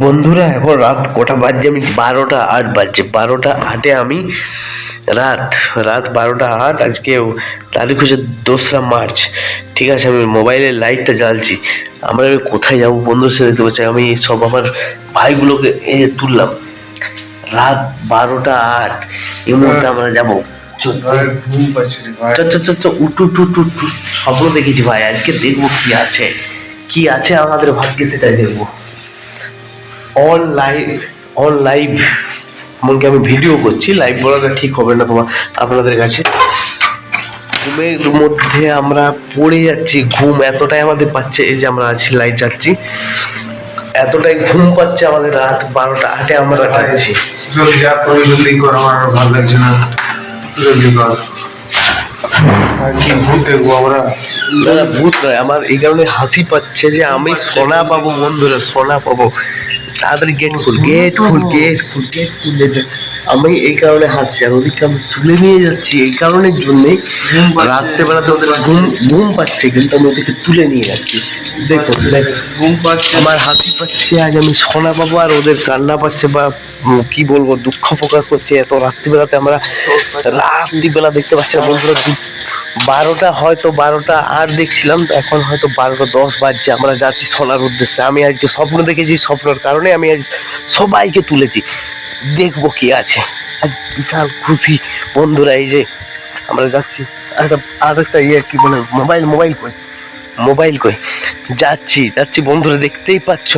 বন্ধুরা এখন রাত কটা বাজছে? আমি 12টা 8 বাজছে। 12টা 8-এ আমি রাত 12টা 8। আজকে তারিখ হচ্ছে 2রা মার্চ। ঠিক আছে, আমি মোবাইলের লাইটটা জ্বালছি। আমি কোথায় যাবো বন্ধুর সাথে? দেখতে পাচ্ছি আমি সব আমার ভাইগুলোকে তুললাম। রাত 12টা 8, এই মুহূর্তে আমরা যাবো। স্বপ্ন দেখেছি ভাই, আজকে দেখবো কি আছে আমাদের ভাগ্যে, সেটাই দেখবো। অন লাইভ এমনকি আমি ভিডিও করছি। লাইভ বলাটা ঠিক হবে না আপনাদের কাছে। ঘুমের মধ্যে আমরা পড়ে যাচ্ছি, ঘুম এতটাই আমাদের পাচ্ছে। এই যে আমরা আছি, লাইট জ্বালছি, এতটাই ঘুম পাচ্ছে আমাদের। রাত 12টা 8-এ আমরা যাচ্ছি। জলদি কর, আমার ভালো লাগছে না। জলদি কর। আর কি ভূত দেখবো আমরা? না, ভূত নয়, আমার এই কারণে হাসি পাচ্ছে যে আমি সোনা পাবো বন্ধুরা, সোনা পাবো। তাড়াতাড়ি গেট খুল। আমি এই কারণে হাসছি। আর ওদিকে আমি তুলে নিয়ে যাচ্ছি এই কারণের জন্যে, রাত্রেবেলাতে ওদের ঘুম পাচ্ছে, কিন্তু আমি ওদেরকে তুলে নিয়ে যাচ্ছি। দেখো ঘুম পাচ্ছে, আমার হাসি পাচ্ছে, আজ আমি সোনা পাবো। আর ওদের কান্না পাচ্ছে, বা কি বলবো, দুঃখ প্রকাশ করছে। এত রাত্রিবেলাতে আমরা রাত্রিবেলা দেখতে পাচ্ছি না বন্ধুরা। 12টা 8 দেখছিলাম, তো এখন হয়তো 12টা 10 বাজছে। আমরা যাচ্ছি সোনার উদ্দেশ্যে। আমি আজকে স্বপ্ন দেখেছি, স্বপ্নের কারণে আমি আজ সবাইকে তুলেছি। দেখবো কি আছে। আজ বিশাল খুশি বন্ধুরা। এই যে আমরা যাচ্ছি। আরেকটা কি বলে, মোবাইল কই যাচ্ছি বন্ধুরা, দেখতেই পাচ্ছ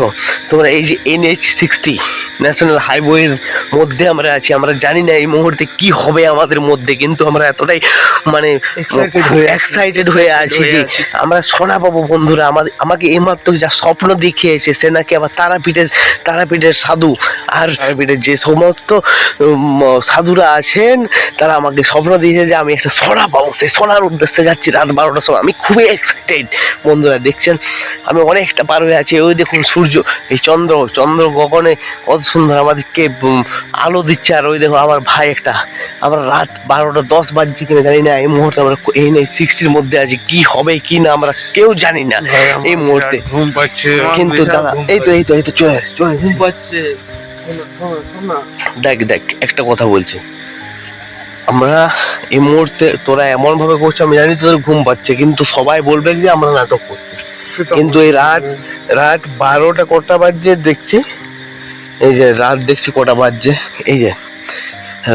তোমরা। এই যে NH60 ন্যাশনাল হাইওয়ের মধ্যে আমরা আছি। আমরা জানি না এই মুহূর্তে কি হবে আমাদের মধ্যে, কিন্তু আমরা এতটাই মানে এক্সাইটেড হয়ে আছি যে আমরা সোনা পাবো বন্ধুরা। আমাকে এইমাত্র যা স্বপ্ন দেখিয়েছে, সে নাকি আবার তারাপীঠের সাধু। আর তারাপীঠের যে সমস্ত সাধুরা আছেন, তারা আমাকে স্বপ্ন দিয়েছে যে আমি একটা সোনা পাবো। সেই সোনার উদ্দেশ্যে যাচ্ছি রাত 12টার সময়। আমি খুবই এক্সাইটেড বন্ধুরা। দেখছেন আমি অনেকটা পার হয়ে আছি। ওই দেখুন সূর্য, এই চন্দ্র গগনে কত সুন্দর আমাদেরকে আলো দিচ্ছে। আর ওই দেখো আমার ভাই একটা। আমরা রাত 12টা 10 বাজছে কিনা জানি না। এই মুহূর্তে আমরা NH60-র মধ্যে আছি। কি হবে কি না আমরা কেউ জানি না এই মুহূর্তে। ঘুম পাচ্ছে, কিন্তু দাদা এই তো চলে ঘুম পাচ্ছে। দেখ একটা কথা বলছি। আমরা এই মুহূর্তে, তোরা এমন ভাবে করছো, আমি জানি তোদের ঘুম পাচ্ছে, কিন্তু সবাই বলবে যে আমরা নাটক করছি। কিন্তু এই রাত 12টা কটা বাজছে দেখছি। এই যে রাত দেখছি কটা বাজছে। এই যে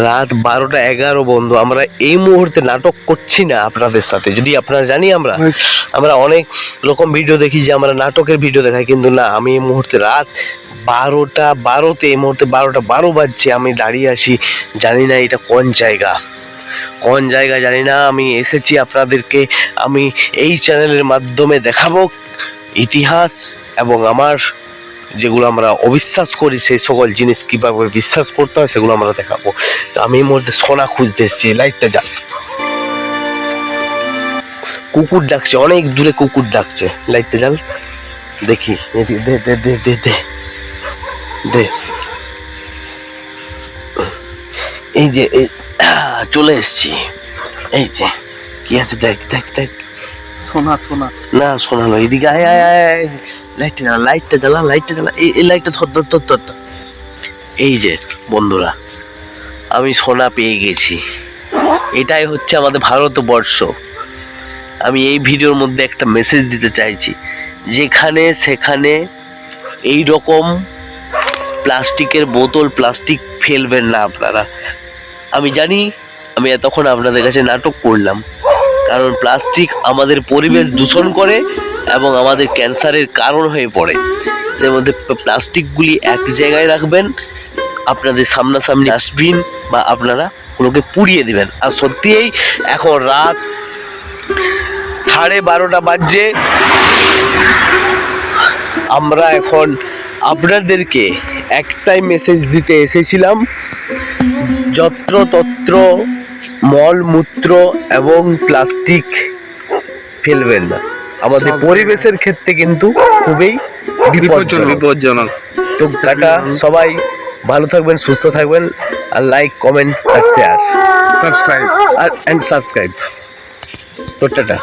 রাত 12টা 11 বন্ধু। আমরা এই মুহূর্তে নাটক করছি না আপনাদের সাথে। যদি আপনারা জানি আমরা অনেক রকম ভিডিও দেখি যে আমরা নাটকের ভিডিও দেখাই, কিন্তু না, আমি এই মুহূর্তে রাত 12টা 12-তে, এই মুহূর্তে 12টা 12 বাজছে। আমি দাঁড়িয়ে আছি, জানি না এটা কোন জায়গা জানি না। আমি এসেছি আপনাদেরকে, আমি এই চ্যানেলের মাধ্যমে দেখাবো ইতিহাস, এবং আমার যেগুলো আমরা অবিশ্বাস করি সেই সকল জিনিস কিভাবে বিশ্বাস করতে হয় সেগুলো আমরা দেখাবো। তো আমি এই মুহূর্তে সোনা খুঁজতে এসেছি। লাইটটা জ্বাল। কুকুর ডাকছে, অনেক দূরে কুকুর ডাকছে। লাইটটা জ্বাল, দেখি। দে এই যে চলে এসছি। এই যে কি আছে দেখ। সোনা না, শোনা নয়, এদিকে আয়। লাইটটা জ্বালা। এই লাইটটা ধর। এই যে বন্ধুরা, আমি সোনা পেয়ে গেছি। এটাই হচ্ছে আমাদের ভারতবর্ষ। আমি এই ভিডিওর মধ্যে একটা মেসেজ দিতে চাইছি, যেখানে সেখানে এই রকম প্লাস্টিকের বোতল, প্লাস্টিক ফেলবেন না আপনারা। আমি জানি আমি এতক্ষণ আপনাদের কাছে নাটক করলাম, কারণ প্লাস্টিক আমাদের পরিবেশ দূষণ করে এবং আমাদের ক্যান্সারের কারণ হয়ে পড়ে। সেই মধ্যে প্লাস্টিকগুলি এক জায়গায় রাখবেন, আপনাদের সামনাসামনি ডাস্টবিন, বা আপনারা ওগুলোকে পুড়িয়ে দিবেন। আর সত্যিই এখন রাত 12:30 বাজছে। আমরা এখন আপনাদেরকে একটাই মেসেজ দিতে এসেছিলাম, যত্রতত্র মলমূত্র এবং প্লাস্টিক ফেলবেন না। আমাদের পরিবেশের ক্ষেত্রে কিন্তু খুবই বিপজ্জনক। তো টাটা, সবাই ভালো থাকবেন, সুস্থ থাকবেন। আর লাইক, কমেন্ট আর শেয়ার, সাবস্ক্রাইব। তো টাটা।